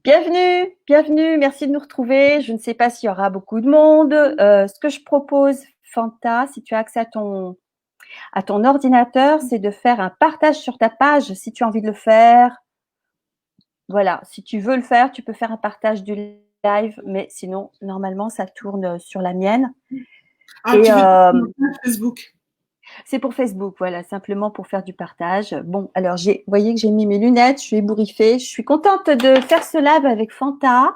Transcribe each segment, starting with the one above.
Bienvenue, bienvenue, merci de nous retrouver. Je ne sais pas s'il y aura beaucoup de monde. Ce que je propose, Fanta, si tu as accès à ton ordinateur, c'est de faire un partage sur ta page si tu as envie de le faire. Voilà, si tu veux le faire, tu peux faire un partage du live, mais sinon, normalement, ça tourne sur la mienne. Ah, tu veux dire sur Facebook? C'est pour Facebook, voilà, simplement pour faire du partage. Bon, alors, vous voyez que j'ai mis mes lunettes, je suis ébouriffée. Je suis contente de faire ce live avec Fanta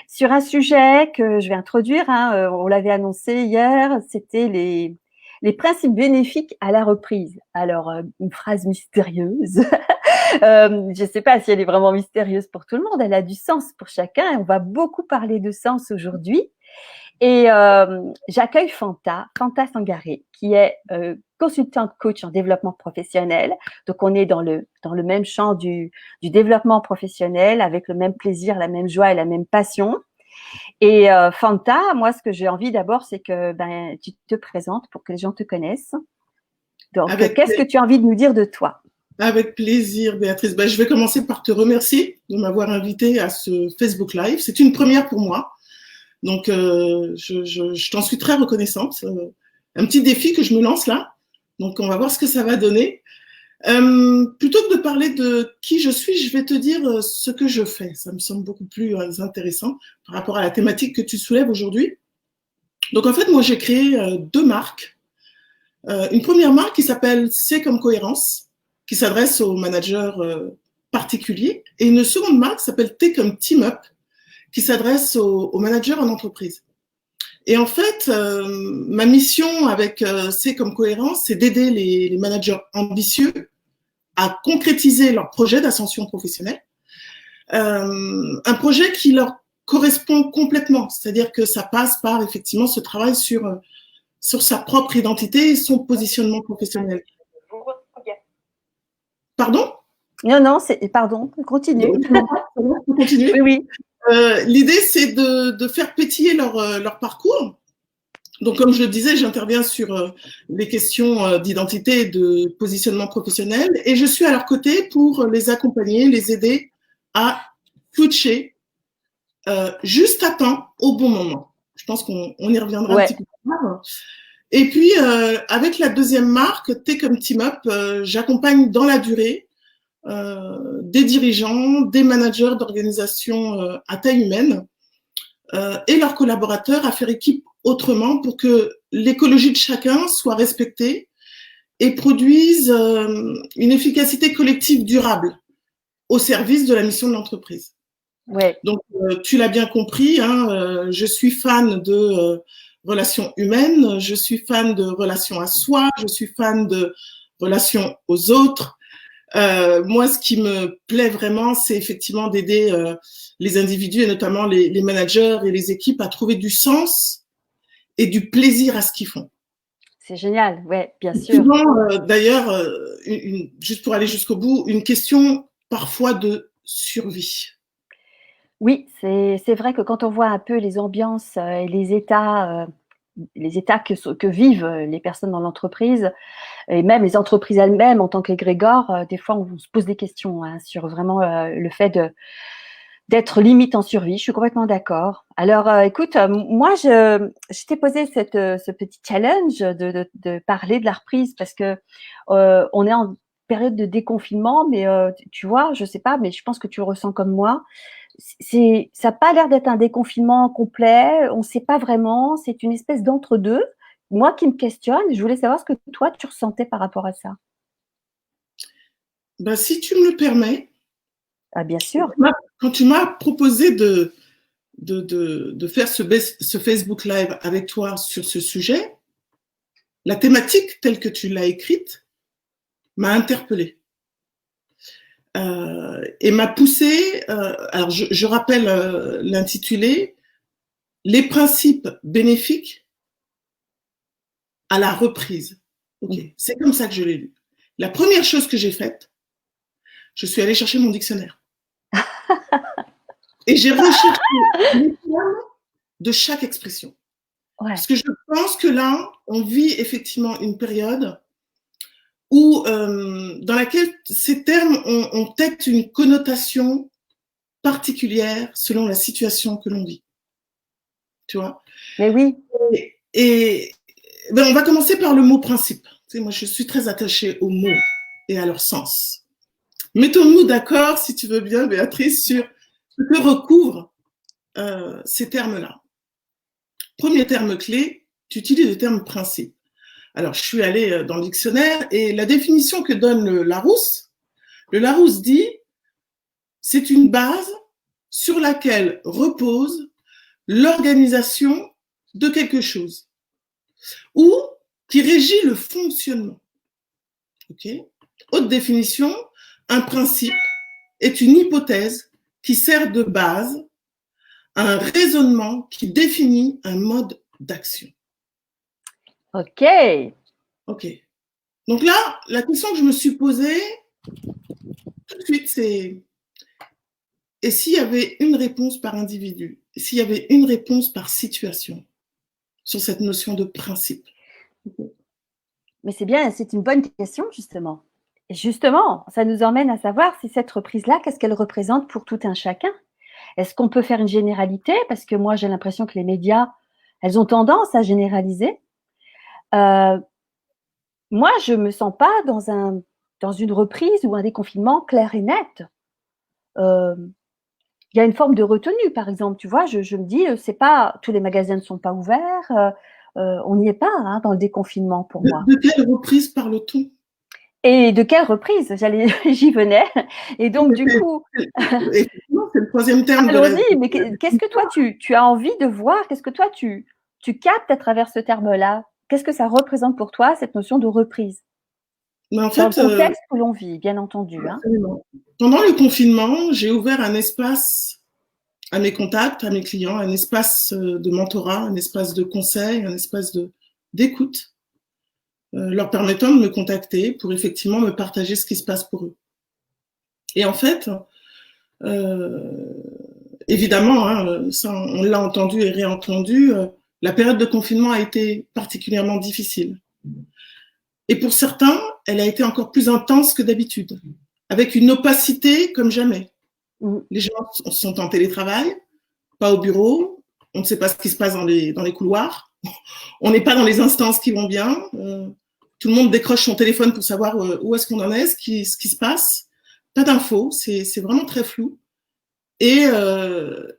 sur un sujet que je vais introduire. On l'avait annoncé hier, c'était les principes bénéfiques à la reprise. Alors, une phrase mystérieuse. Je ne sais pas si elle est vraiment mystérieuse pour tout le monde. Elle a du sens pour chacun. Et on va beaucoup parler de sens aujourd'hui. Et j'accueille Fanta Sangaré, qui est consultante coach en développement professionnel. Donc, on est dans le même champ du développement professionnel, avec le même plaisir, la même joie et la même passion. Et Fanta, moi, ce que j'ai envie d'abord, c'est que tu te présentes pour que les gens te connaissent. Donc, qu'est-ce que tu as envie de nous dire de toi? Avec plaisir, Béatrice. Je vais commencer par te remercier de m'avoir invitée à ce Facebook Live. C'est une première pour moi. Donc, je t'en suis très reconnaissante. Un petit défi que je me lance là. Donc, on va voir ce que ça va donner. Plutôt que de parler de qui je suis, je vais te dire ce que je fais. Ça me semble beaucoup plus intéressant par rapport à la thématique que tu soulèves aujourd'hui. Donc, en fait, moi, j'ai créé deux marques. Une première marque qui s'appelle C comme cohérence, qui s'adresse aux managers particuliers, et une seconde marque qui s'appelle T comme team up, qui s'adresse aux managers en entreprise. Et en fait, ma mission avec C comme cohérence, c'est d'aider les managers ambitieux à concrétiser leur projet d'ascension professionnelle, un projet qui leur correspond complètement, c'est-à-dire que ça passe par effectivement ce travail sur sa propre identité et son positionnement professionnel. Pardon? Non, pardon, continue. Continue. Oui, oui. L'idée, c'est de faire pétiller leur parcours. Donc, comme je le disais, j'interviens sur les questions d'identité et de positionnement professionnel, et je suis à leur côté pour les accompagner, les aider à switcher juste à temps, au bon moment. Je pense qu'on y reviendra un petit peu plus tard. Et puis, avec la deuxième marque, T comme Team Up, j'accompagne dans la durée des dirigeants, des managers d'organisations à taille humaine et leurs collaborateurs à faire équipe autrement pour que l'écologie de chacun soit respectée et produise une efficacité collective durable au service de la mission de l'entreprise. Ouais. Donc, tu l'as bien compris, je suis fan de relations humaines, je suis fan de relations à soi, je suis fan de relations aux autres. Moi, ce qui me plaît vraiment, c'est effectivement d'aider les individus et notamment les managers et les équipes à trouver du sens et du plaisir à ce qu'ils font. C'est génial, ouais, bien sûr. Souvent, d'ailleurs, juste pour aller jusqu'au bout, une question parfois de survie. Oui, c'est vrai que quand on voit un peu les ambiances et les états que vivent les personnes dans l'entreprise, et même les entreprises elles-mêmes en tant qu'égrégore, des fois on se pose des questions sur vraiment le fait d'être limite en survie. Je suis complètement d'accord. Alors, écoute, moi, je t'ai posé ce petit challenge de parler de la reprise parce que on est en période de déconfinement, mais tu vois, je sais pas, mais je pense que tu le ressens comme moi. Ça n'a pas l'air d'être un déconfinement complet. On ne sait pas vraiment. C'est une espèce d'entre-deux. Moi qui me questionne, je voulais savoir ce que toi tu ressentais par rapport à ça. Si tu me le permets. Ah, bien sûr. Quand tu m'as proposé de faire ce Facebook Live avec toi sur ce sujet, la thématique telle que tu l'as écrite m'a interpellée et m'a poussée. Alors, je rappelle l'intitulé, les principes bénéfiques à la reprise. Ok, c'est comme ça que je l'ai lu. La première chose que j'ai faite, je suis allée chercher mon dictionnaire. Et j'ai recherché les termes de chaque expression. Ouais. Parce que je pense que là, on vit effectivement une période où, dans laquelle ces termes ont peut-être une connotation particulière selon la situation que l'on vit. Tu vois? Mais oui. Et ben, on va commencer par le mot principe. Tu sais, moi, je suis très attachée aux mots et à leur sens. Mettons-nous d'accord, si tu veux bien, Béatrice, sur ce que recouvrent ces termes-là. Premier terme clé, tu utilises le terme principe. Alors, je suis allée dans le dictionnaire et la définition que donne le Larousse dit c'est une base sur laquelle repose l'organisation de quelque chose ou qui régit le fonctionnement. Okay. Autre définition, un principe est une hypothèse qui sert de base à un raisonnement qui définit un mode d'action. Ok. Ok. Donc là, la question que je me suis posée tout de suite, c'est et s'il y avait une réponse par individu, s'il y avait une réponse par situation sur cette notion de principe? Mais c'est bien, c'est une bonne question, justement. Et justement, ça nous emmène à savoir si cette reprise-là, qu'est-ce qu'elle représente pour tout un chacun? Est-ce qu'on peut faire une généralité? Parce que moi, j'ai l'impression que les médias, elles ont tendance à généraliser. Moi, je me sens pas dans une reprise ou un déconfinement clair et net. Il y a une forme de retenue, par exemple. Tu vois, je me dis, c'est pas tous les magasins ne sont pas ouverts. On n'y est pas hein, dans le déconfinement pour moi. De quelle reprise parle-t-on? Et de quelle reprise? J'y venais. Et donc, du coup. Effectivement, c'est le troisième terme. Allons-y, mais qu'est-ce que toi, tu as envie de voir? Qu'est-ce que toi, tu captes à travers ce terme-là? Qu'est-ce que ça représente pour toi, cette notion de reprise? Mais en Dans fait, le contexte où l'on vit, bien entendu. Hein. Pendant le confinement, j'ai ouvert un espace à mes contacts, à mes clients, un espace de mentorat, un espace de conseil, un espace d'écoute, leur permettant de me contacter pour effectivement me partager ce qui se passe pour eux. Et en fait, évidemment, hein, ça, on l'a entendu et réentendu, la période de confinement a été particulièrement difficile. Et pour certains, elle a été encore plus intense que d'habitude, avec une opacité comme jamais. Les gens sont en télétravail, pas au bureau, on ne sait pas ce qui se passe dans les couloirs, on n'est pas dans les instances qui vont bien, tout le monde décroche son téléphone pour savoir où est-ce qu'on en est, ce qui se passe, pas d'infos, c'est vraiment très flou, et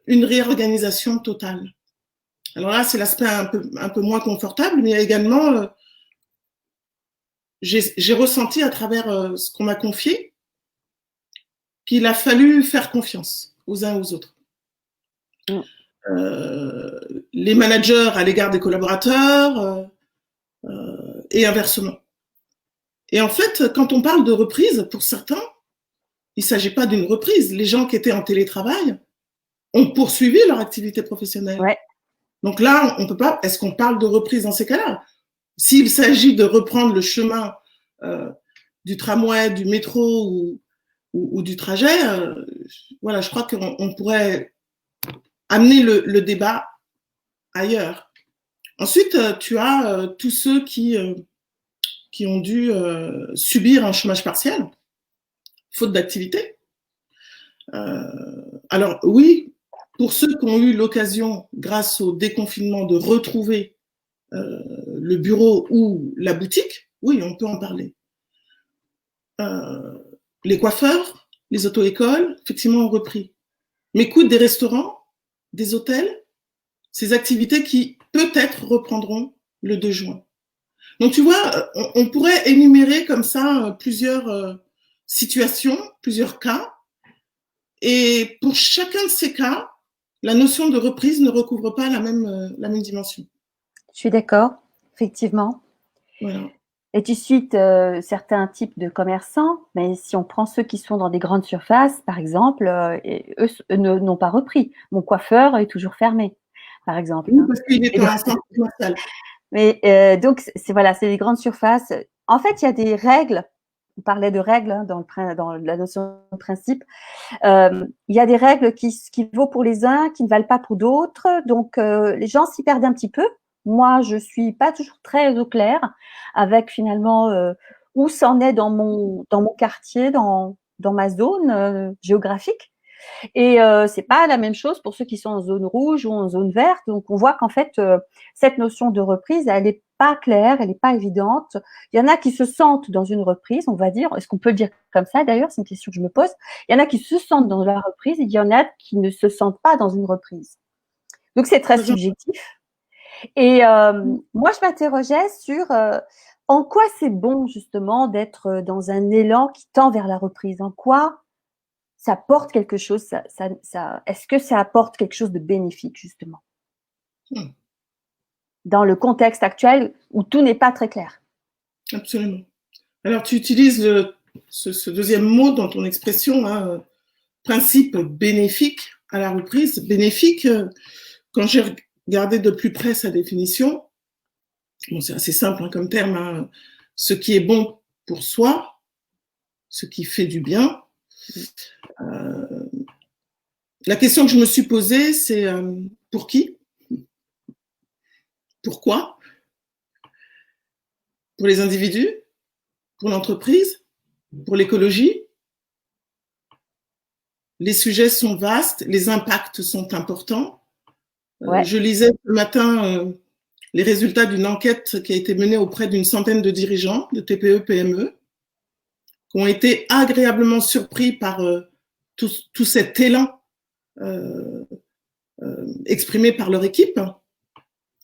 une réorganisation totale. Alors là, c'est l'aspect un peu moins confortable, mais il y a également, j'ai ressenti à travers ce qu'on m'a confié, qu'il a fallu faire confiance aux uns aux autres. Les managers à l'égard des collaborateurs et inversement. Et en fait, quand on parle de reprise, pour certains, il ne s'agit pas d'une reprise. Les gens qui étaient en télétravail ont poursuivi leur activité professionnelle. Ouais. Donc là, on peut pas. Est-ce qu'on parle de reprise dans ces cas-là? S'il s'agit de reprendre le chemin du tramway, du métro ou du trajet, voilà, je crois qu'on pourrait amener le débat ailleurs. Ensuite, tu as tous ceux qui ont dû subir un chômage partiel, faute d'activité. Alors oui, pour ceux qui ont eu l'occasion, grâce au déconfinement, de retrouver le bureau ou la boutique, oui, on peut en parler. Les coiffeurs, les auto-écoles, effectivement, ont repris. Mais écoute, des restaurants, des hôtels, ces activités qui peut-être reprendront le 2 juin. Donc tu vois, on pourrait énumérer comme ça plusieurs situations, plusieurs cas. Et pour chacun de ces cas, la notion de reprise ne recouvre pas la même dimension. Je suis d'accord, effectivement. Voilà. Et tu cites certains types de commerçants, mais si on prend ceux qui sont dans des grandes surfaces, par exemple, eux n'ont pas repris. Mon coiffeur est toujours fermé, par exemple. Oui, parce qu'il est en centre commercial. Mais donc, voilà, c'est des grandes surfaces. En fait, il y a des règles. On parlait de règles hein, dans la notion de principe. Il y a des règles qui vaut pour les uns, qui ne valent pas pour d'autres. Donc, les gens s'y perdent un petit peu. Moi, je suis pas toujours très au clair avec finalement où c'en est dans mon quartier, dans ma zone géographique. Et c'est pas la même chose pour ceux qui sont en zone rouge ou en zone verte. Donc on voit qu'en fait cette notion de reprise, elle n'est pas claire, elle n'est pas évidente. Il y en a qui se sentent dans une reprise, on va dire. Est-ce qu'on peut le dire comme ça d'ailleurs? C'est une question que je me pose. Il y en a qui se sentent dans la reprise et il y en a qui ne se sentent pas dans une reprise. Donc c'est très subjectif. Et moi je m'interrogeais sur en quoi c'est bon justement d'être dans un élan qui tend vers la reprise. En quoi ça apporte quelque chose, est-ce que ça apporte quelque chose de bénéfique, justement, dans le contexte actuel où tout n'est pas très clair? Absolument. Alors, tu utilises ce deuxième mot dans ton expression, hein, principe bénéfique à la reprise. Bénéfique, quand j'ai regardé de plus près sa définition, bon, c'est assez simple hein, comme terme, hein, ce qui est bon pour soi, ce qui fait du bien. La question que je me suis posée, c'est pour qui? Pourquoi? Pour les individus? Pour l'entreprise? Pour l'écologie? Les sujets sont vastes, les impacts sont importants. Ouais. Je lisais ce matin les résultats d'une enquête qui a été menée auprès d'une centaine de dirigeants de TPE, PME, qui ont été agréablement surpris par tout cet élan exprimé par leur équipe.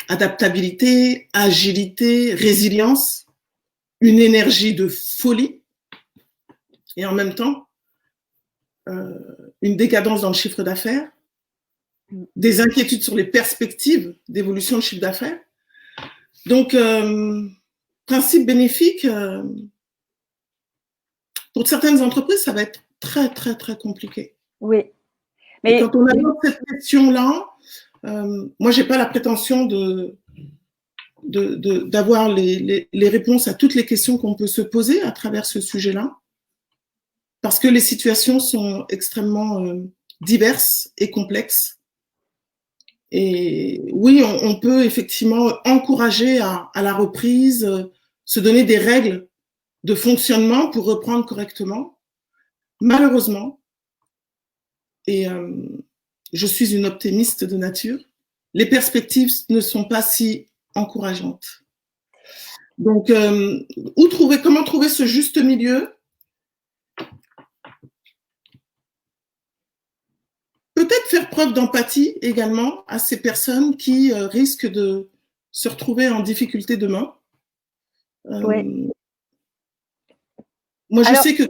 Adaptabilité, agilité, résilience, une énergie de folie et en même temps une décadence dans le chiffre d'affaires, des inquiétudes sur les perspectives d'évolution de chiffre d'affaires. Donc, principe bénéfique, pour certaines entreprises, ça va être très, très, très compliqué. Oui. Mais et quand on aborde cette question-là, moi, j'ai pas la prétention d'avoir les réponses à toutes les questions qu'on peut se poser à travers ce sujet-là, parce que les situations sont extrêmement diverses et complexes. Et oui, on peut effectivement encourager à la reprise, se donner des règles de fonctionnement pour reprendre correctement. Malheureusement, et je suis une optimiste de nature, les perspectives ne sont pas si encourageantes. Donc, comment trouver ce juste milieu? Peut-être faire preuve d'empathie également à ces personnes qui risquent de se retrouver en difficulté demain. Oui. Moi, je sais que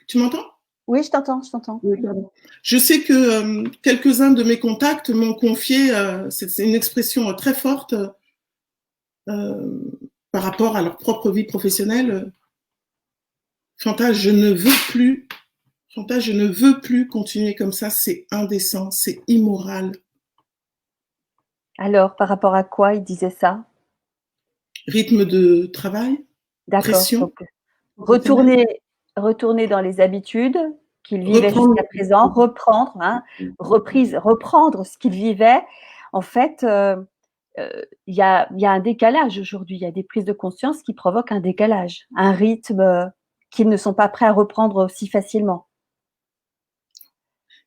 tu m'entends? Oui, je t'entends, je t'entends. Oui, je sais que quelques-uns de mes contacts m'ont confié, c'est une expression très forte par rapport à leur propre vie professionnelle. Fanta, je ne veux plus continuer comme ça, c'est indécent, c'est immoral. Alors, par rapport à quoi il disait ça? Rythme de travail, pression. Retourner dans les habitudes qu'il vivait jusqu'à présent, reprendre, hein, reprendre ce qu'il vivait. En fait, il y a un décalage aujourd'hui. Il y a des prises de conscience qui provoquent un décalage, un rythme qu'ils ne sont pas prêts à reprendre aussi facilement.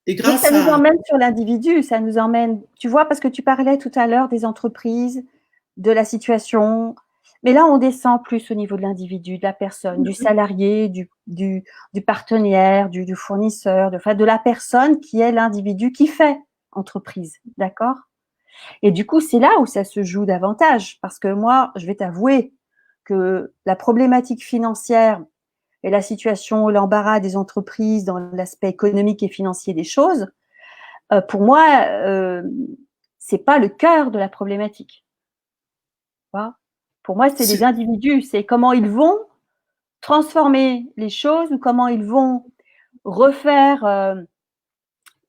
Et grâce ça nous emmène sur l'individu, ça nous emmène, tu vois, parce que tu parlais tout à l'heure des entreprises, de la situation, mais là, on descend plus au niveau de l'individu, de la personne, du salarié, du partenaire, du fournisseur, de la personne qui est l'individu qui fait entreprise, d'accord? Et du coup, c'est là où ça se joue davantage, parce que moi, je vais t'avouer que la problématique financière et la situation, l'embarras des entreprises dans l'aspect économique et financier des choses, pour moi, c'est pas le cœur de la problématique. Pour moi, c'est les individus, c'est comment ils vont transformer les choses ou comment ils vont refaire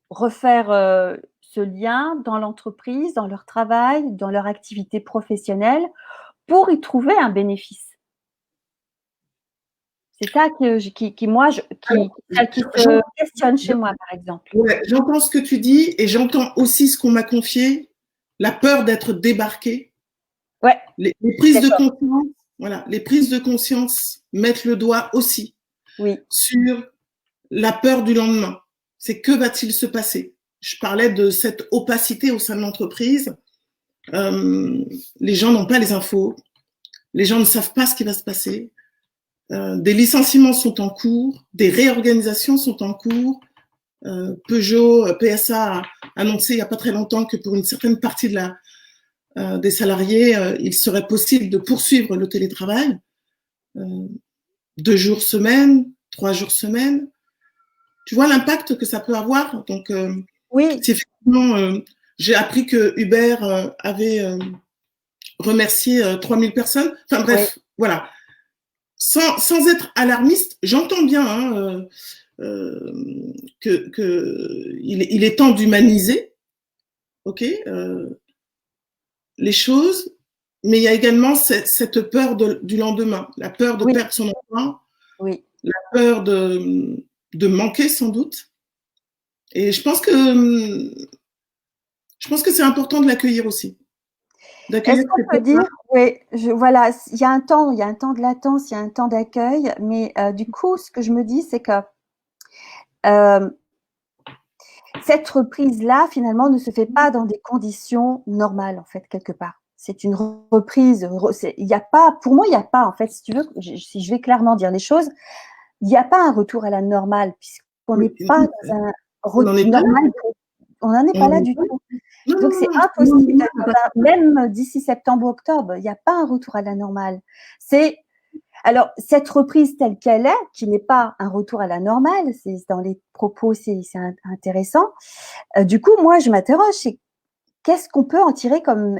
ce lien dans l'entreprise, dans leur travail, dans leur activité professionnelle pour y trouver un bénéfice. C'est ça qui se questionne chez moi, par exemple. Ouais, j'entends ce que tu dis et j'entends aussi ce qu'on m'a confié, la peur d'être débarqué. Ouais. Les prises de conscience, voilà, les prises de conscience mettent le doigt aussi sur la peur du lendemain. c'est que va-t-il se passer? Je parlais de cette opacité au sein de l'entreprise. Les gens n'ont pas les infos, les gens ne savent pas ce qui va se passer. Des licenciements sont en cours, des réorganisations sont en cours. Peugeot, PSA a annoncé il n'y a pas très longtemps que pour une certaine partie des salariés, il serait possible de poursuivre le télétravail. 2 jours semaine, 3 jours semaine. Tu vois l'impact que ça peut avoir. Donc, oui. si effectivement, j'ai appris que Uber avait remercié 3000 personnes. Enfin bref, oui. Voilà. Sans être alarmiste, j'entends bien qu'il est temps d'humaniser, ok, les choses, mais il y a également cette peur du lendemain, la peur de perdre son emploi, la peur de manquer sans doute. Et je pense que c'est important de l'accueillir aussi. Est-ce qu'on peut dire, oui, voilà, il y a un temps de latence, il y a un temps d'accueil, mais du coup, ce que je me dis, c'est que cette reprise-là, finalement, ne se fait pas dans des conditions normales, en fait, quelque part. C'est une reprise. Il n'y a pas, pour moi, il n'y a pas, en fait, si tu veux, si je vais clairement dire les choses, il n'y a pas un retour à la normale, puisqu'on n'est pas dans un retour normal. On n'en est pas là du tout. Donc, c'est impossible. Même d'ici septembre-octobre, il n'y a pas un retour à la normale. Alors, cette reprise telle qu'elle est, qui n'est pas un retour à la normale, c'est dans les propos, c'est intéressant. Du coup, moi, je m'interroge, c'est qu'est-ce qu'on peut en tirer comme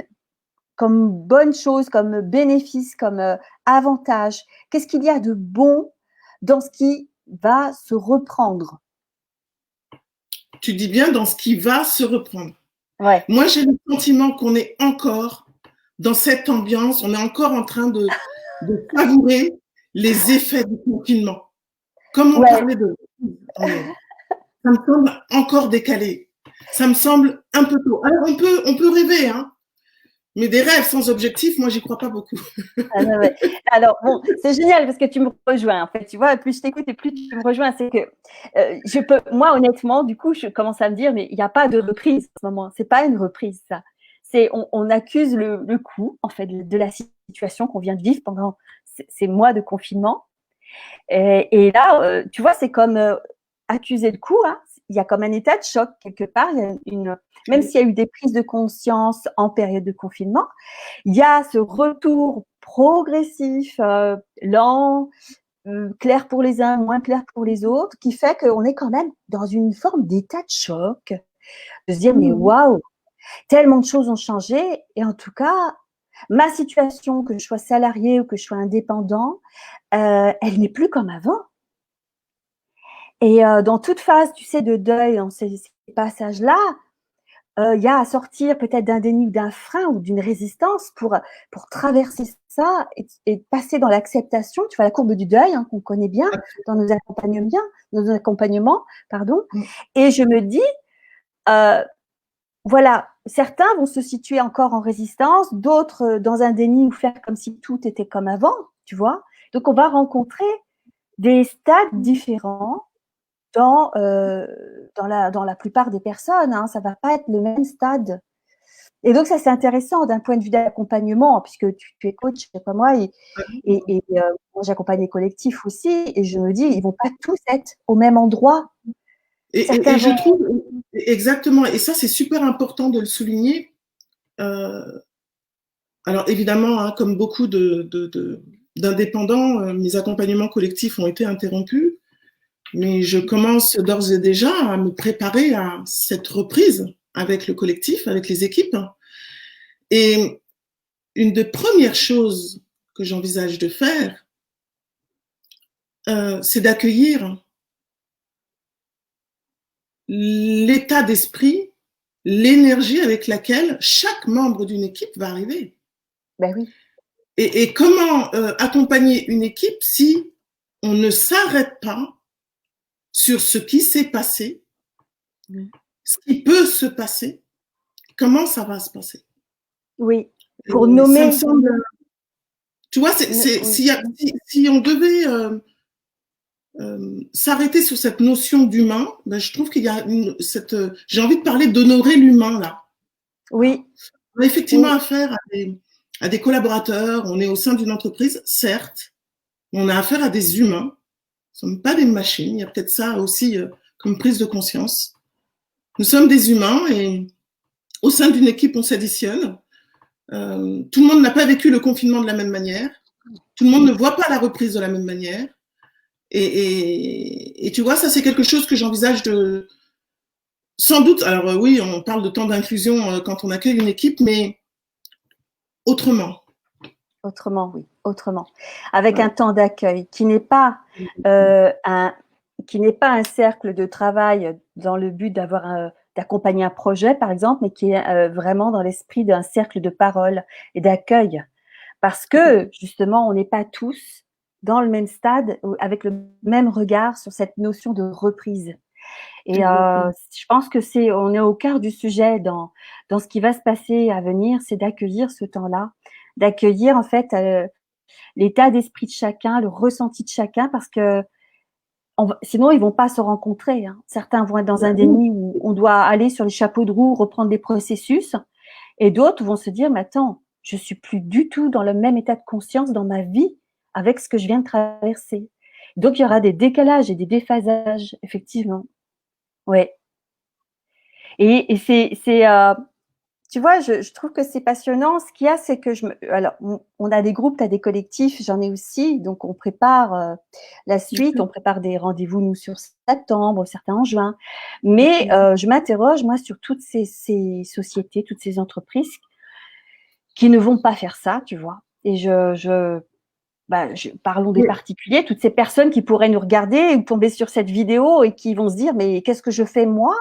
bonne chose, comme bénéfice, comme avantage? Qu'est-ce qu'il y a de bon dans ce qui va se reprendre? Tu dis bien dans ce qui va se reprendre. Ouais. Moi, j'ai le sentiment qu'on est encore dans cette ambiance, on est encore en train de savourer les effets du confinement. Comme on parlait de... Ça me semble encore décalé. Ça me semble un peu tôt. Alors, on peut rêver, hein. Mais des rêves sans objectif, moi, j'y crois pas beaucoup. Ouais. Alors, bon, c'est génial parce que tu me rejoins, en fait. Tu vois, plus je t'écoute et plus tu me rejoins. C'est que moi, honnêtement, du coup, je commence à me dire, mais il n'y a pas de reprise en ce moment. C'est pas une reprise, ça. On accuse le coup, en fait, de la situation qu'on vient de vivre pendant ces mois de confinement. Et là, tu vois, c'est comme accuser le coup, hein. Il y a comme un état de choc quelque part. Même s'il y a eu des prises de conscience en période de confinement, il y a ce retour progressif, lent, clair pour les uns, moins clair pour les autres, qui fait qu'on est quand même dans une forme d'état de choc, de se dire mais waouh, tellement de choses ont changé. Et en tout cas, ma situation, que je sois salarié ou que je sois indépendant, elle n'est plus comme avant. Et dans toute phase, tu sais, de deuil, dans ces passages-là, il y a à sortir peut-être d'un déni ou d'un frein ou d'une résistance pour traverser ça et passer dans l'acceptation. Tu vois, la courbe du deuil, hein, qu'on connaît bien dans nos accompagnements, pardon. Et je me dis, voilà, certains vont se situer encore en résistance, d'autres dans un déni ou faire comme si tout était comme avant, tu vois. Donc, on va rencontrer des stades différents dans la plupart des personnes, hein. Ça va pas être le même stade. Et donc, ça, c'est intéressant d'un point de vue d'accompagnement, puisque tu es coach comme moi, et moi, j'accompagne les collectifs aussi, et je me dis, ils vont pas tous être au même endroit. Et je trouve, exactement, et ça, c'est super important de le souligner. Alors, évidemment, hein, comme beaucoup d'indépendants, mes accompagnements collectifs ont été interrompus. Mais je commence d'ores et déjà à me préparer à cette reprise avec le collectif, avec les équipes. Et une des premières choses que j'envisage de faire, c'est d'accueillir l'état d'esprit, l'énergie avec laquelle chaque membre d'une équipe va arriver. Ben oui. Et comment accompagner une équipe si on ne s'arrête pas sur ce qui s'est passé, ce qui peut se passer, comment ça va se passer. Oui, pour nommer. Ça me semble, tu vois, si on devait s'arrêter sur cette notion d'humain, ben, je trouve qu'il y a j'ai envie de parler d'honorer l'humain là. Oui. On a effectivement Oui. affaire à des collaborateurs, on est au sein d'une entreprise, certes, mais on a affaire à des humains, nous ne sommes pas des machines, il y a peut-être ça aussi comme prise de conscience. Nous sommes des humains et au sein d'une équipe, on s'additionne. Tout le monde n'a pas vécu le confinement de la même manière, tout le monde ne voit pas la reprise de la même manière. Et tu vois, ça c'est quelque chose que j'envisage de, sans doute, alors oui, on parle de temps d'inclusion quand on accueille une équipe, mais autrement. Autrement, oui, autrement. Avec Ouais. un temps d'accueil qui n'est pas un cercle de travail dans le but d'accompagner un projet, par exemple, mais qui est vraiment dans l'esprit d'un cercle de parole et d'accueil. Parce que, justement, on n'est pas tous dans le même stade, avec le même regard sur cette notion de reprise. Et je pense que on est au cœur du sujet dans ce qui va se passer à venir, c'est d'accueillir ce temps-là, d'accueillir en fait l'état d'esprit de chacun, le ressenti de chacun, parce que sinon ils vont pas se rencontrer. Hein. Certains vont être dans un déni où on doit aller sur les chapeaux de roue, reprendre des processus, et d'autres vont se dire mais attends, je suis plus du tout dans le même état de conscience dans ma vie avec ce que je viens de traverser. Donc il y aura des décalages et des déphasages, effectivement. Ouais. Et tu vois, je trouve que c'est passionnant. Ce qu'il y a, c'est que alors, on a des groupes, tu as des collectifs, j'en ai aussi. Donc, on prépare la suite, on prépare des rendez-vous, nous, sur septembre, certains en juin. Mais je m'interroge, moi, sur toutes ces sociétés, toutes ces entreprises qui ne vont pas faire ça, tu vois. Et parlons des particuliers, toutes ces personnes qui pourraient nous regarder ou tomber sur cette vidéo et qui vont se dire, mais qu'est-ce que je fais moi ?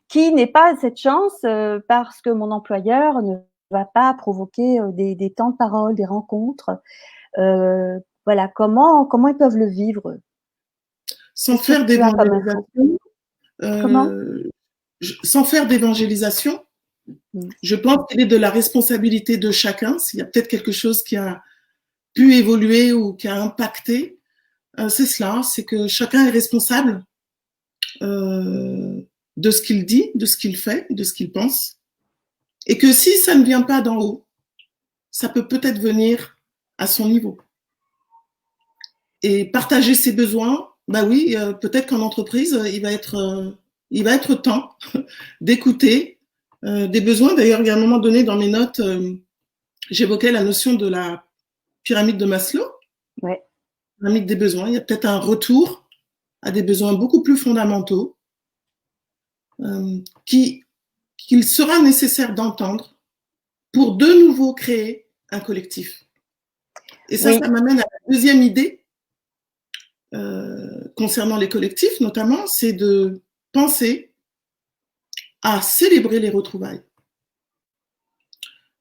Qui n'ait pas cette chance parce que mon employeur ne va pas provoquer des temps de parole, des rencontres. Voilà, comment ils peuvent le vivre? Sans Qu'est-ce que faire tu as comme info? d'évangélisation, Comment? sans faire d'évangélisation, je pense qu'il est de la responsabilité de chacun. S'il y a peut-être quelque chose qui a pu évoluer ou qui a impacté, c'est cela, c'est que chacun est responsable de ce qu'il dit, de ce qu'il fait, de ce qu'il pense. Et que si ça ne vient pas d'en haut, ça peut peut-être venir à son niveau. Et partager ses besoins, bah oui, peut-être qu'en entreprise, il va être temps d'écouter des besoins. D'ailleurs, il y a un moment donné dans mes notes, j'évoquais la notion de la pyramide de Maslow, Ouais. pyramide des besoins. Il y a peut-être un retour à des besoins beaucoup plus fondamentaux qu'il sera nécessaire d'entendre pour de nouveau créer un collectif. Et ça, Oui. ça m'amène à la deuxième idée concernant les collectifs, notamment, c'est de penser à célébrer les retrouvailles.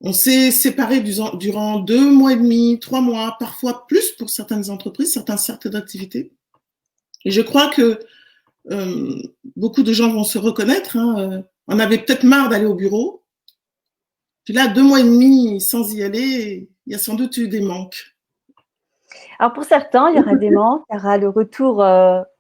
On s'est séparés durant 2 mois et demi, 3 mois, parfois plus pour certaines entreprises, certains cercles d'activité. Et je crois que beaucoup de gens vont se reconnaître. Hein, on avait peut-être marre d'aller au bureau. Puis là, 2 mois et demi sans y aller, il y a sans doute eu des manques. Alors pour certains, il y aura des manques, il y aura le retour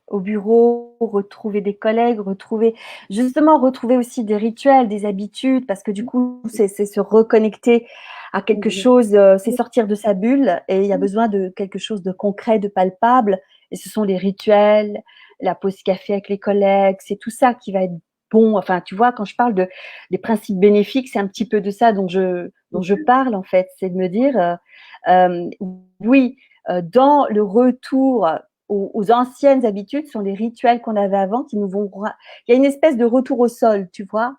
au bureau, retrouver des collègues, retrouver aussi des rituels, des habitudes, parce que du coup, c'est se reconnecter à quelque chose, c'est sortir de sa bulle et il y a besoin de quelque chose de concret, de palpable. Et ce sont les rituels, la pause café avec les collègues, c'est tout ça qui va être bon. Enfin, tu vois, quand je parle des principes bénéfiques, c'est un petit peu de ça dont je parle en fait, c'est de me dire, oui, dans le retour aux anciennes habitudes, sont les rituels qu'on avait avant qui nous vont. Il y a une espèce de retour au sol, tu vois.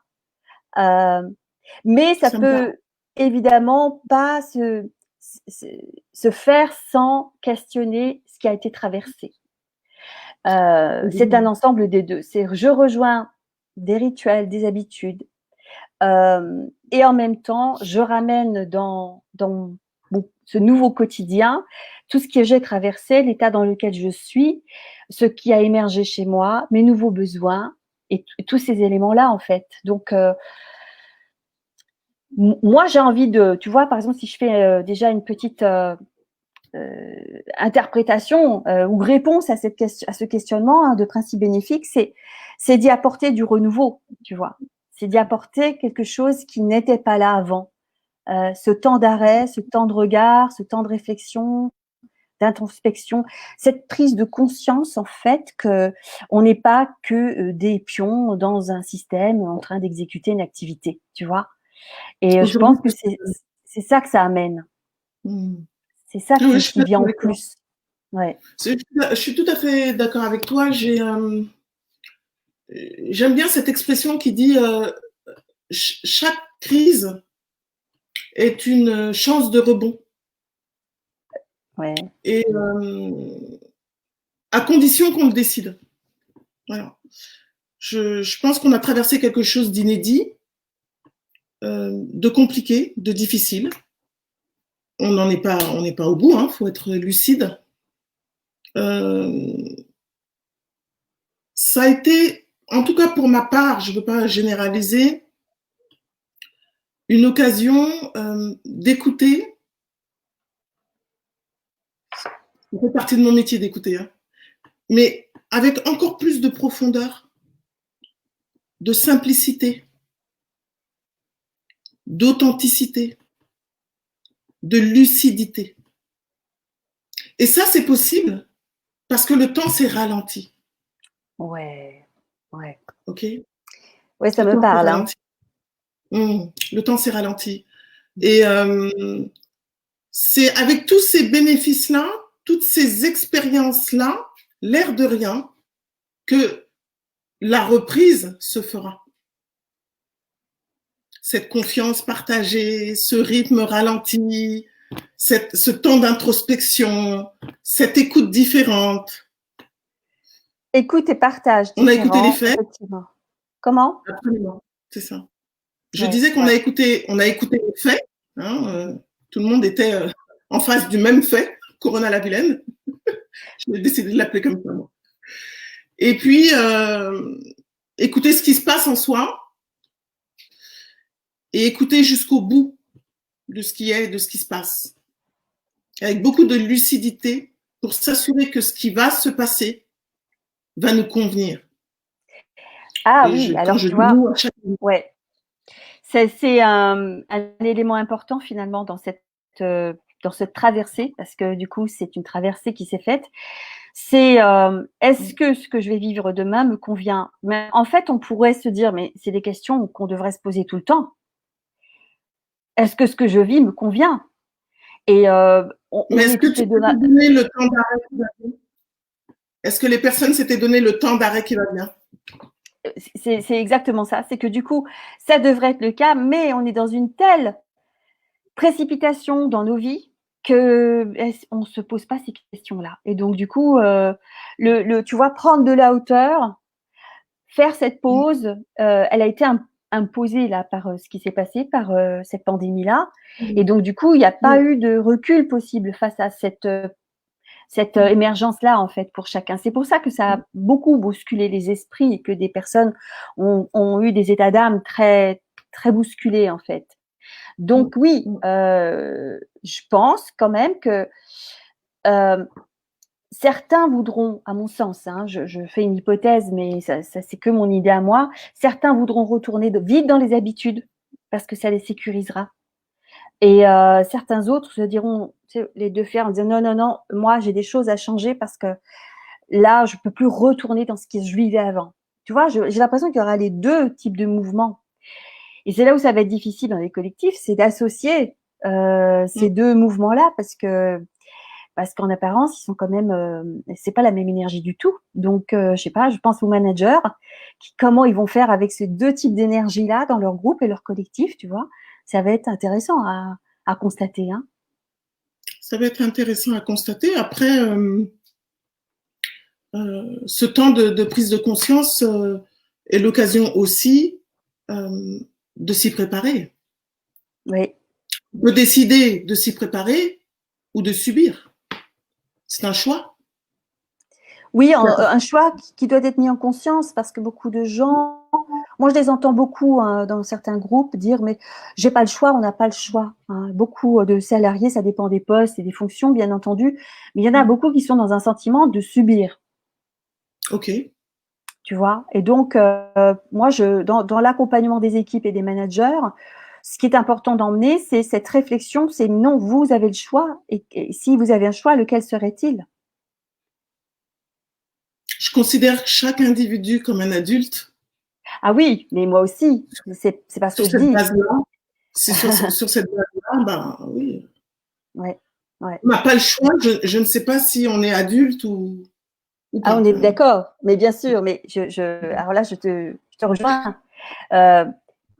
Mais ça peut évidemment pas se faire sans questionner ce qui a été traversé. C'est un ensemble des deux. C'est je rejoins des rituels, des habitudes, et en même temps, je ramène dans ce nouveau quotidien tout ce que j'ai traversé, l'état dans lequel je suis, ce qui a émergé chez moi, mes nouveaux besoins et tous ces éléments-là en fait. Donc moi j'ai envie de, tu vois, par exemple si je fais déjà une petite interprétation ou réponse à ce questionnement hein, de principe bénéfique, c'est d'y apporter du renouveau, tu vois. C'est d'y apporter quelque chose qui n'était pas là avant. Ce temps d'arrêt, ce temps de regard, ce temps de réflexion, d'introspection, cette prise de conscience en fait que on n'est pas que des pions dans un système en train d'exécuter une activité, tu vois. Et je pense que c'est ça que ça amène. C'est ça qui vient en plus. Ouais. Je suis tout à fait d'accord avec toi. J'aime bien cette expression qui dit chaque crise est une chance de rebond. Ouais. Et à condition qu'on le décide. Voilà. Je pense qu'on a traversé quelque chose d'inédit, de compliqué, de difficile. On n'est pas au bout, hein, faut être lucide. Ça a été, en tout cas pour ma part, je ne veux pas généraliser, une occasion d'écouter. Ça fait partie de mon métier d'écouter, hein, mais avec encore plus de profondeur, de simplicité, d'authenticité, de lucidité. Et ça, c'est possible parce que le temps s'est ralenti. Ouais. Ok. Ouais, ça me parle. Hein. Le temps s'est ralenti. Et c'est avec tous ces bénéfices-là, toutes ces expériences-là, l'air de rien, que la reprise se fera. Cette confiance partagée, ce rythme ralenti, ce temps d'introspection, cette écoute différente. Écoute et partage. On a écouté les faits. Comment ? Absolument, c'est ça. Je disais qu'on a écouté les faits. Hein, tout le monde était en face du même fait, Corona la vilaine. J'ai décidé de l'appeler comme ça, moi. Et puis, écouter ce qui se passe en soi et écouter jusqu'au bout de ce qui est, de ce qui se passe. Avec beaucoup de lucidité pour s'assurer que ce qui va se passer va nous convenir. Ah oui, alors tu vois, ouais. C'est un élément important finalement dans cette traversée, parce que du coup, c'est une traversée qui s'est faite. C'est est-ce que ce que je vais vivre demain me convient? Mais en fait, on pourrait se dire, mais c'est des questions qu'on devrait se poser tout le temps. Est-ce que ce que je vis me convient? Et mais est-ce que tu t'es donné le temps d'arrêt qui va bien? Est-ce que les personnes s'étaient donné le temps d'arrêt qui va bien? C'est exactement ça. C'est que du coup, ça devrait être le cas, mais on est dans une telle précipitation dans nos vies que on se pose pas ces questions-là. Et donc du coup, tu vois, prendre de la hauteur, faire cette pause, elle a été imposée là par ce qui s'est passé, par cette pandémie-là. Et donc du coup, il n'y a pas eu de recul possible face à cette émergence-là, en fait, pour chacun. C'est pour ça que ça a beaucoup bousculé les esprits et que des personnes ont eu des états d'âme très, très bousculés, en fait. Donc oui, je pense quand même que certains voudront, à mon sens, hein, je fais une hypothèse, mais ça c'est que mon idée à moi, certains voudront retourner vite dans les habitudes parce que ça les sécurisera. Et certains autres se diront, tu sais, les deux fers, en disant non, moi j'ai des choses à changer parce que là je peux plus retourner dans ce que je vivais avant. Tu vois, j'ai l'impression qu'il y aura les deux types de mouvements. Et c'est là où ça va être difficile dans les collectifs, c'est d'associer ces deux mouvements-là parce qu'en apparence ils sont quand même, c'est pas la même énergie du tout. Donc je sais pas, je pense aux managers, comment ils vont faire avec ces deux types d'énergie-là dans leur groupe et leur collectif, tu vois. Ça va être intéressant à constater. Hein. Ça va être intéressant à constater. Après, ce temps de prise de conscience est l'occasion aussi de s'y préparer. Oui. De décider de s'y préparer ou de subir. C'est un choix. Oui, un choix qui doit être mis en conscience parce que beaucoup de gens Moi, je les entends beaucoup dans certains groupes dire, mais j'ai pas le choix, on n'a pas le choix. Beaucoup de salariés, ça dépend des postes et des fonctions, bien entendu, mais il y en a beaucoup qui sont dans un sentiment de subir. Ok. Tu vois. Et donc, moi, dans l'accompagnement des équipes et des managers, ce qui est important d'emmener, c'est cette réflexion, c'est non, vous avez le choix. Et si vous avez un choix, lequel serait-il? Je considère chaque individu comme un adulte. Ah oui, mais moi aussi, c'est pas ce Sur que je cette dis. base-là, c'est sur cette base-là, ben oui. Ouais, ouais. On n'a pas le choix. Je ne sais pas si on est adulte ou Ah, pas. on est d'accord, mais bien sûr, mais alors là, je te rejoins. Euh,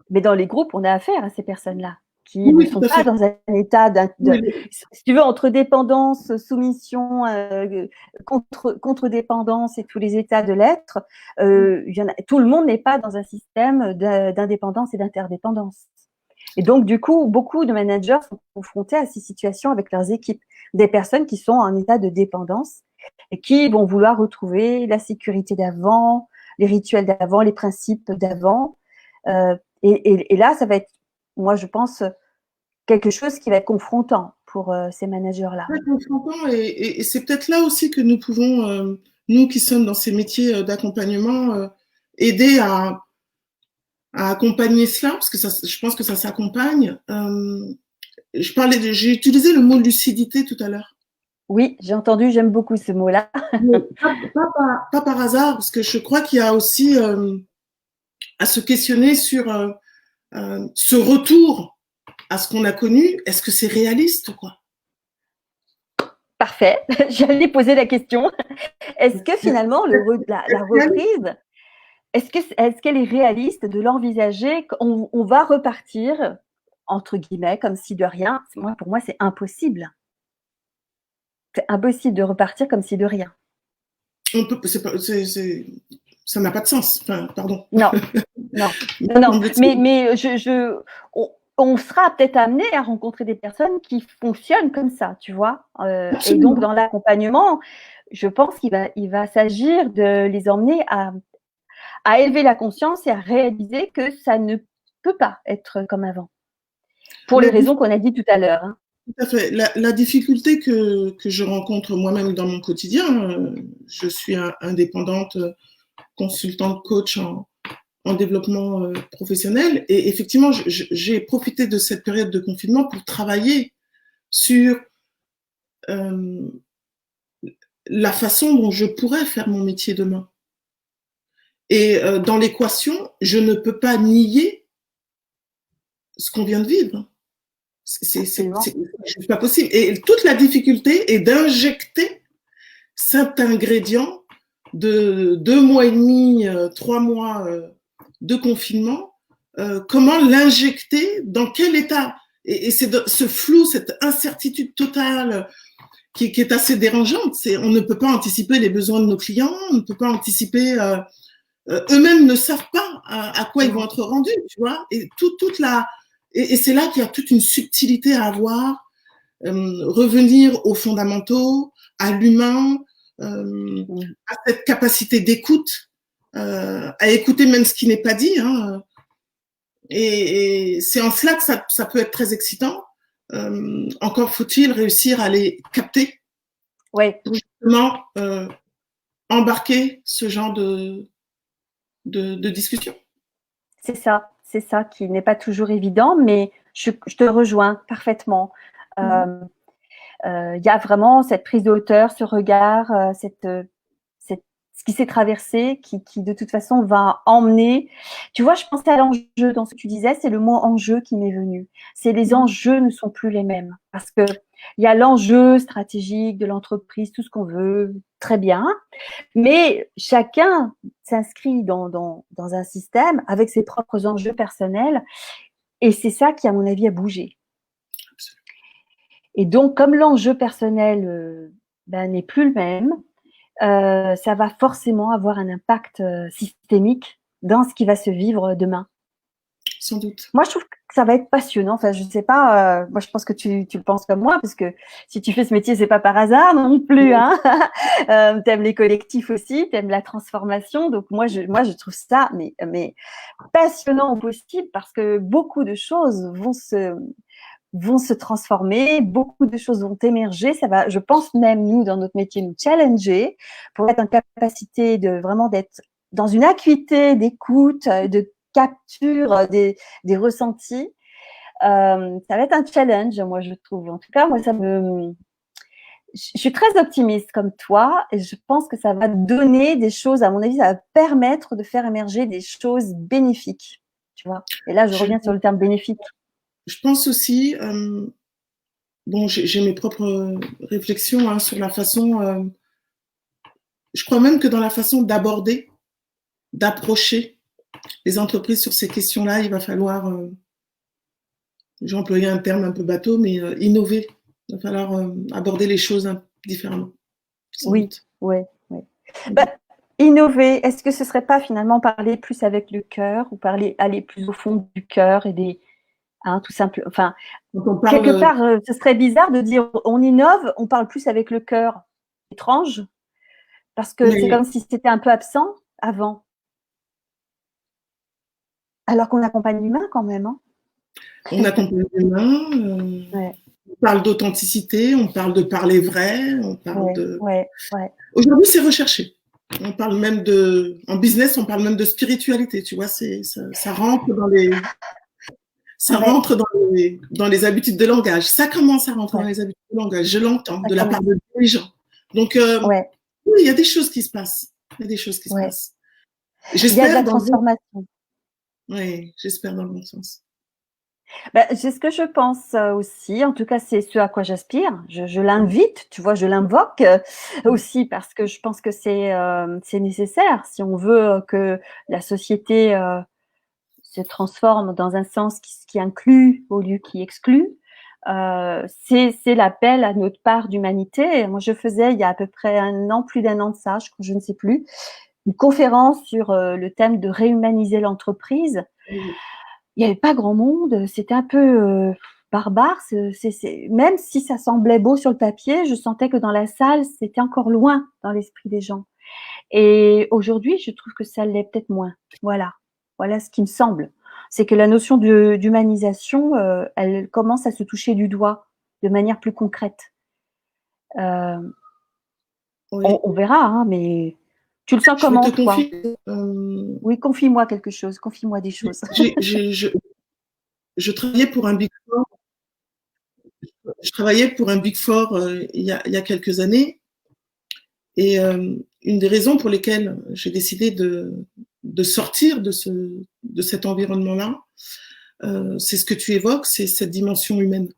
mais dans les groupes, on a affaire à ces personnes-là qui Oui, ne oui, sont tout à pas fait. dans un état Oui, si tu veux, entre dépendance, soumission, contre-dépendance et tous les états de l'être, tout le monde n'est pas dans un système d'indépendance et d'interdépendance. Et donc, du coup, beaucoup de managers sont confrontés à ces situations avec leurs équipes, des personnes qui sont en état de dépendance et qui vont vouloir retrouver la sécurité d'avant, les rituels d'avant, les principes d'avant. Et là, ça va être, moi, je pense, quelque chose qui va être confrontant pour ces managers-là. très confrontant et c'est peut-être là aussi que nous pouvons, nous qui sommes dans ces métiers d'accompagnement, aider à accompagner cela, parce que ça, je pense que ça s'accompagne. J'ai utilisé le mot lucidité tout à l'heure. Oui, j'ai entendu, j'aime beaucoup ce mot-là. Mais pas par hasard, parce que je crois qu'il y a aussi à se questionner sur ce retour à ce qu'on a connu. Est-ce que c'est réaliste, quoi? Parfait, j'allais poser la question. Est-ce que finalement, la reprise, est-ce qu'elle est réaliste de l'envisager qu'on va repartir, entre guillemets, comme si de rien? Pour moi, c'est impossible. C'est impossible de repartir comme si de rien. On peut, ça n'a pas de sens. Enfin, pardon. Non, non, non. Mais on sera peut-être amené à rencontrer des personnes qui fonctionnent comme ça, tu vois. Et donc, dans l'accompagnement, je pense il va s'agir de les emmener à élever la conscience et à réaliser que ça ne peut pas être comme avant. Pour les raisons qu'on a dit tout à l'heure. Hein. Tout à fait. La difficulté que je rencontre moi-même dans mon quotidien, je suis indépendante, consultante, coach en développement professionnel. Et effectivement, j'ai profité de cette période de confinement pour travailler sur la façon dont je pourrais faire mon métier demain. Et dans l'équation, je ne peux pas nier ce qu'on vient de vivre. C'est pas possible. Et toute la difficulté est d'injecter cet ingrédient de 2 mois et demi, 3 mois de confinement. Comment l'injecter, dans quel état? Et c'est ce flou, cette incertitude totale qui est assez dérangeante. On ne peut pas anticiper les besoins de nos clients, on ne peut pas anticiper. Eux-mêmes ne savent pas à quoi ils vont être rendus, tu vois. Et et c'est là qu'il y a toute une subtilité à avoir, revenir aux fondamentaux, à l'humain, à cette capacité d'écoute, à écouter même ce qui n'est pas dit. Hein. Et c'est en cela que ça peut être très excitant. Encore faut-il réussir à les capter pour justement embarquer ce genre de discussion. C'est ça qui n'est pas toujours évident, mais je te rejoins parfaitement. Il y a vraiment cette prise de hauteur, ce regard, ce qui s'est traversé, qui de toute façon va emmener. Tu vois, je pensais à l'enjeu dans ce que tu disais, c'est le mot enjeu qui m'est venu. C'est les enjeux ne sont plus les mêmes parce que il y a l'enjeu stratégique de l'entreprise, tout ce qu'on veut, très bien, mais chacun s'inscrit dans un système avec ses propres enjeux personnels et c'est ça qui, à mon avis, a bougé. Et donc, comme l'enjeu personnel n'est plus le même, ça va forcément avoir un impact systémique dans ce qui va se vivre demain. sans doute. Moi, je trouve que ça va être passionnant. Enfin, je sais pas. Moi, je pense que tu le penses comme moi, parce que si tu fais ce métier, c'est pas par hasard non plus. Hein. T'aimes les collectifs aussi, t'aimes la transformation. Donc moi, je trouve ça mais passionnant au possible, parce que beaucoup de choses vont se transformer, beaucoup de choses vont émerger. Ça va, je pense, même nous dans notre métier, nous challenger pour être en capacité de vraiment d'être dans une acuité d'écoute, de capture des ressentis. Ça va être un challenge, moi, je trouve. En tout cas, moi, je suis très optimiste comme toi, et je pense que ça va donner des choses, à mon avis, ça va permettre de faire émerger des choses bénéfiques, tu vois. Et là, je Je, reviens sur le terme bénéfique. je pense aussi, bon, j'ai mes propres réflexions hein, sur la façon, je crois même que dans la façon d'aborder, d'approcher les entreprises sur ces questions-là, il va falloir, j'ai employé un terme un peu bateau, mais innover. Il va falloir aborder les choses différemment. Oui, oui, oui. Bah, innover, est-ce que ce serait pas finalement parler plus avec le cœur, ou aller plus au fond du cœur et tout simple. Enfin, quelque part, ce serait bizarre de dire on innove, on parle plus avec le cœur. Étrange, parce que c'est comme si c'était un peu absent avant. Alors qu'on accompagne l'humain quand même. Hein. On accompagne l'humain. Ouais. On parle d'authenticité, on parle de parler vrai, on parle Ouais. Aujourd'hui, c'est recherché. On parle même en business, on parle même de spiritualité, tu vois, ça rentre dans les habitudes de langage. Ça commence à rentrer dans les habitudes de langage. Je l'entends de la part de dirigeants. Donc, oui, il y a des choses qui se passent. Il y a des choses qui se passent. Il y a de la transformation. Oui, j'espère dans le bon sens. C'est ce que je pense aussi. En tout cas, c'est ce à quoi j'aspire. Je l'invite, tu vois, je l'invoque aussi, parce que je pense que c'est nécessaire si on veut que la société se transforme dans un sens qui inclut au lieu qui exclut. C'est l'appel à notre part d'humanité. Moi, je faisais il y a à peu près plus d'un an de ça, je ne sais plus, une conférence sur le thème de réhumaniser l'entreprise. Il n'y avait pas grand monde, c'était un peu barbare. Même si ça semblait beau sur le papier, je sentais que dans la salle, c'était encore loin dans l'esprit des gens. Et aujourd'hui, je trouve que ça l'est peut-être moins. Voilà ce qui me semble. C'est que la notion d'humanisation, elle commence à se toucher du doigt de manière plus concrète. On verra, hein, mais tu le sens comment, toi ? Oui, confie-moi quelque chose, confie-moi des choses. Je travaillais pour un Big Four. Je travaillais pour un Big Four il y a quelques années. Et une des raisons pour lesquelles j'ai décidé de sortir de cet environnement-là, c'est ce que tu évoques, c'est cette dimension humaine.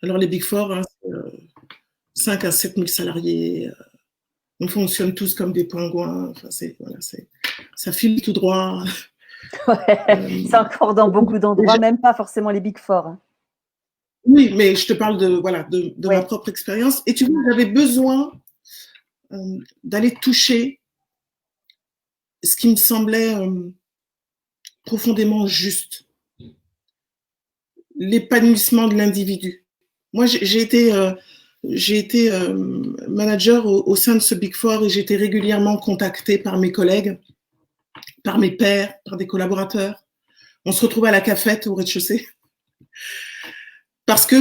Alors les Big Four, hein, 5 à 7 000 salariés, on fonctionne tous comme des pingouins, enfin, ça file tout droit. C'est encore dans beaucoup d'endroits, même pas forcément les Big Four. Hein. Oui, mais je te parle de ma propre expérience. Et tu vois, j'avais besoin d'aller toucher ce qui me semblait profondément juste, l'épanouissement de l'individu. Moi, j'ai été manager au sein de ce Big Four, et j'ai été régulièrement contactée par mes collègues, par mes pairs, par des collaborateurs. On se retrouvait à la cafette au rez-de-chaussée parce que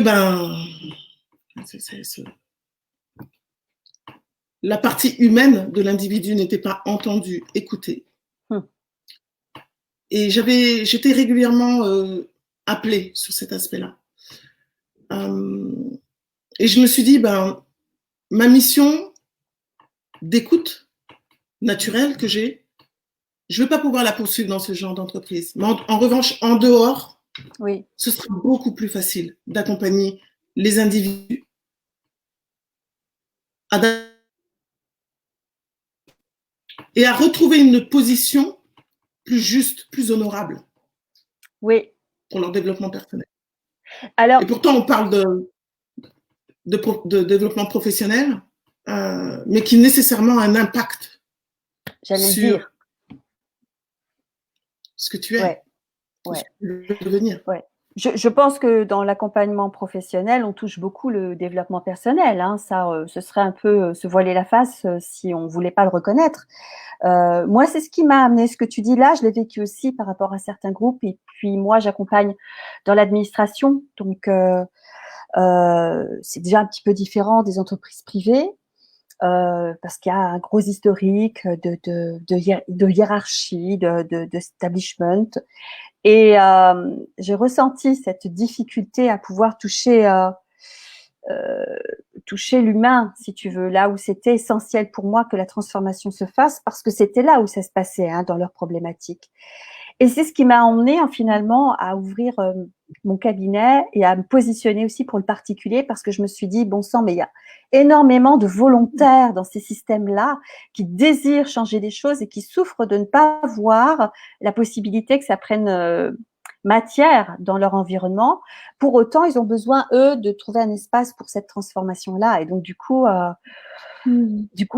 la partie humaine de l'individu n'était pas entendue, écoutée. Et j'étais régulièrement appelée sur cet aspect-là. Et je me suis dit, ma mission d'écoute naturelle que j'ai, je ne vais pas pouvoir la poursuivre dans ce genre d'entreprise. Mais en revanche, en dehors, ce sera beaucoup plus facile d'accompagner les individus et à retrouver une position plus juste, plus honorable pour leur développement personnel. Alors, et pourtant, on parle de développement professionnel, mais qui nécessairement a un impact sur ce que tu es. Ouais. Devenir. Ouais. Je pense que dans l'accompagnement professionnel, on touche beaucoup le développement personnel. Hein. Ça, ce serait un peu se voiler la face si on voulait pas le reconnaître. Moi, c'est ce qui m'a amené. Ce que tu dis là, je l'ai vécu aussi par rapport à certains groupes. Et puis moi, j'accompagne dans l'administration, donc c'est déjà un petit peu différent des entreprises privées. Parce qu'il y a un gros historique de hiérarchie, d'establishment. Et j'ai ressenti cette difficulté à pouvoir toucher l'humain, si tu veux, là où c'était essentiel pour moi que la transformation se fasse, parce que c'était là où ça se passait, hein, dans leurs problématiques. Et c'est ce qui m'a emmené finalement à ouvrir mon cabinet et à me positionner aussi pour le particulier, parce que je me suis dit, bon sang, mais il y a énormément de volontaires dans ces systèmes-là qui désirent changer des choses et qui souffrent de ne pas voir la possibilité que ça prenne matière dans leur environnement. Pour autant, ils ont besoin, eux, de trouver un espace pour cette transformation-là. Et donc, du coup,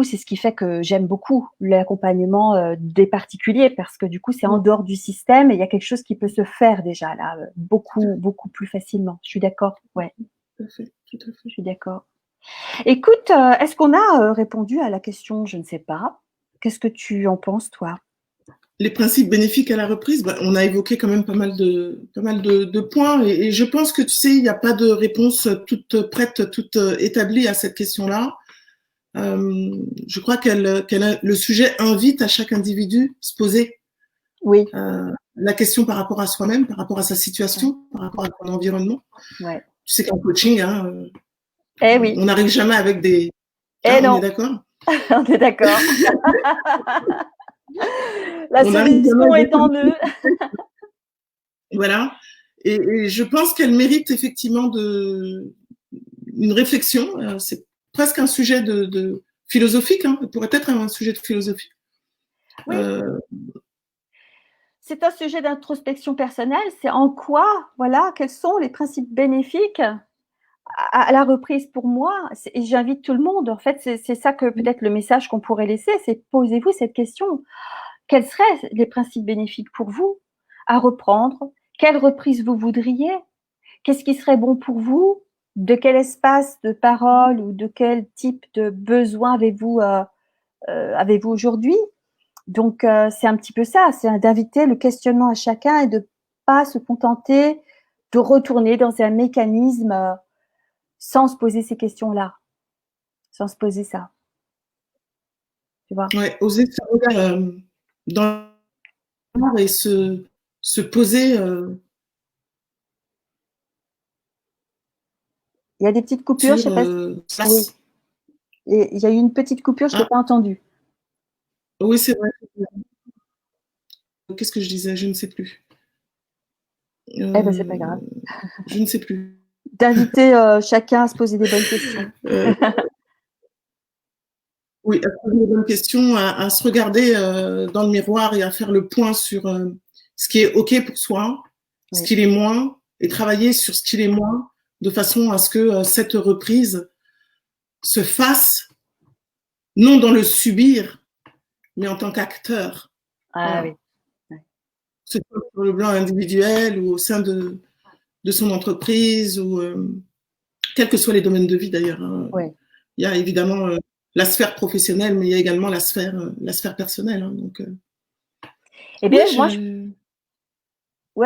c'est ce qui fait que j'aime beaucoup l'accompagnement des particuliers, parce que du coup, c'est en dehors du système et il y a quelque chose qui peut se faire déjà là, beaucoup plus facilement. Je suis d'accord. Ouais. Tout à fait. Je suis d'accord. Écoute, est-ce qu'on a répondu à la question? Je ne sais pas. Qu'est-ce que tu en penses, toi? Les principes bénéfiques à la reprise, on a évoqué quand même pas mal de points et je pense que tu sais, il n'y a pas de réponse toute prête, toute établie à cette question-là. Je crois le sujet invite à chaque individu se poser la question par rapport à soi-même, par rapport à sa situation, par rapport à son environnement. Ouais. Tu sais qu'en coaching, oui. On n'arrive jamais avec des... non. On est d'accord? On est d'accord. La solution est en eux. Voilà. Et je pense qu'elle mérite effectivement une réflexion. C'est presque un sujet de philosophique. Hein. Ça pourrait être un sujet de philosophie. Oui. C'est un sujet d'introspection personnelle. C'est en quoi, voilà, quels sont les principes bénéfiques à la reprise pour moi. Et j'invite tout le monde. En fait, c'est ça que peut-être le message qu'on pourrait laisser, c'est posez-vous cette question. Quels seraient les principes bénéfiques pour vous à reprendre? Quelle reprise vous voudriez? Qu'est-ce qui serait bon pour vous? De quel espace de parole ou de quel type de besoin avez-vous aujourd'hui? Donc, c'est un petit peu ça, c'est d'inviter le questionnement à chacun et de pas se contenter de retourner dans un mécanisme sans se poser ces questions-là, sans se poser ça. Tu vois? Ouais, oser se regarder dans et se poser. Il y a des petites coupures, je sais pas si... Oui. Et il y a eu une petite coupure, je t'ai pas entendu. Oui, c'est vrai. Qu'est-ce que je disais? Je ne sais plus. C'est pas grave. Je ne sais plus. D'inviter chacun à se poser des bonnes questions. Oui, à se poser des bonnes questions, à se regarder dans le miroir et à faire le point sur ce qui est OK pour soi, ce qui l'est moins, et travailler sur ce qui l'est moins, de façon à ce que cette reprise se fasse, non dans le subir, mais en tant qu'acteur. Ah oui. Que ce soit sur le plan individuel ou au sein de son entreprise, ou quels que soient les domaines de vie d'ailleurs. Hein. Il y a évidemment la sphère professionnelle, mais il y a également la sphère personnelle. Hein, donc, eh bien, moi,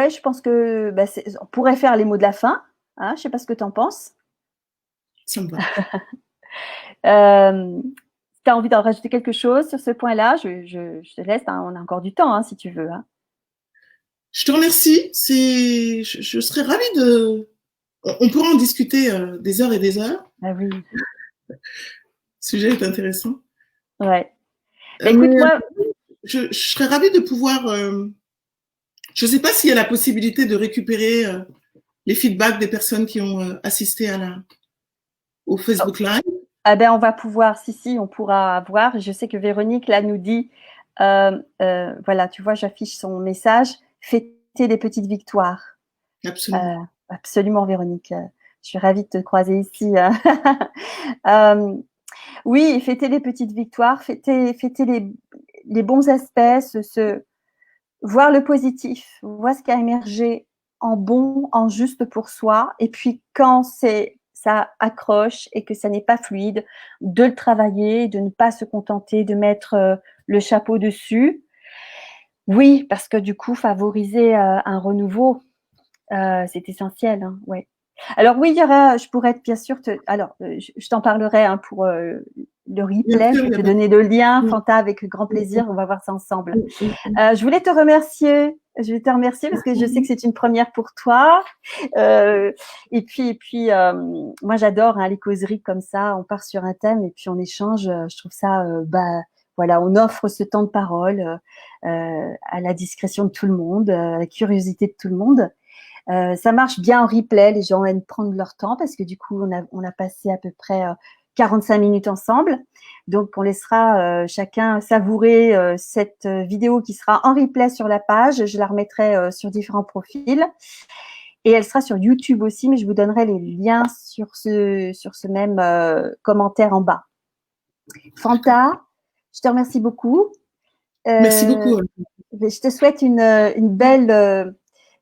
je pense que on pourrait faire les mots de la fin. Hein, je sais pas ce que tu en penses. Ça me va. Si tu as envie d'en rajouter quelque chose sur ce point-là, je te laisse. Hein, on a encore du temps, hein, si tu veux. Hein. Je te remercie. Je serais ravie de... On pourra en discuter des heures et des heures. Ah oui. Le sujet est intéressant. Ouais. Écoute, moi... Je serais ravie de pouvoir... je ne sais pas s'il y a la possibilité de récupérer les feedbacks des personnes qui ont assisté au Facebook Live. Ah ben, on va pouvoir, si, on pourra voir. Je sais que Véronique, là, nous dit, voilà, tu vois, j'affiche son message, fêter les petites victoires. Absolument. Absolument, Véronique. Je suis ravie de te croiser ici. Oui, fêter les petites victoires, fêter les bons aspects, voir le positif, voir ce qui a émergé en bon, en juste pour soi. Et puis quand ça accroche et que ça n'est pas fluide, de le travailler, de ne pas se contenter de mettre le chapeau dessus. Oui, parce que du coup, favoriser un renouveau, c'est essentiel. Hein, ouais. Alors oui, il y aura, je pourrais bien sûr alors je t'en parlerai hein, pour le Bien replay. sûr, Je il vais n'y a te pas de donner le lien, souci. Fanta, avec grand plaisir. On va voir ça ensemble. Mm, mm. Je voulais te remercier. Je vais te remercier parce que je sais que c'est une première pour toi. Et puis, moi j'adore hein, les causeries comme ça. On part sur un thème et puis on échange. Je trouve ça, voilà, on offre ce temps de parole à la discrétion de tout le monde, à la curiosité de tout le monde. Ça marche bien en replay, les gens aiment prendre leur temps parce que du coup, on a passé à peu près 45 minutes ensemble. Donc, on laissera chacun savourer cette vidéo qui sera en replay sur la page. Je la remettrai sur différents profils. Et elle sera sur YouTube aussi, mais je vous donnerai les liens sur ce même commentaire en bas. Fanta, je te remercie beaucoup. Merci Euh, beaucoup. je te souhaite une belle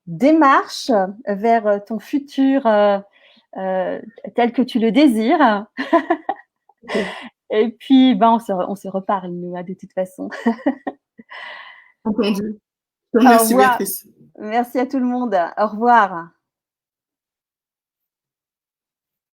démarche vers ton futur tel que tu le désires. Et puis, ben, on se reparle, nous, de toute façon. Entendu. Je te Au remercie, revoir. Béatrice. Merci à tout le monde. Au revoir.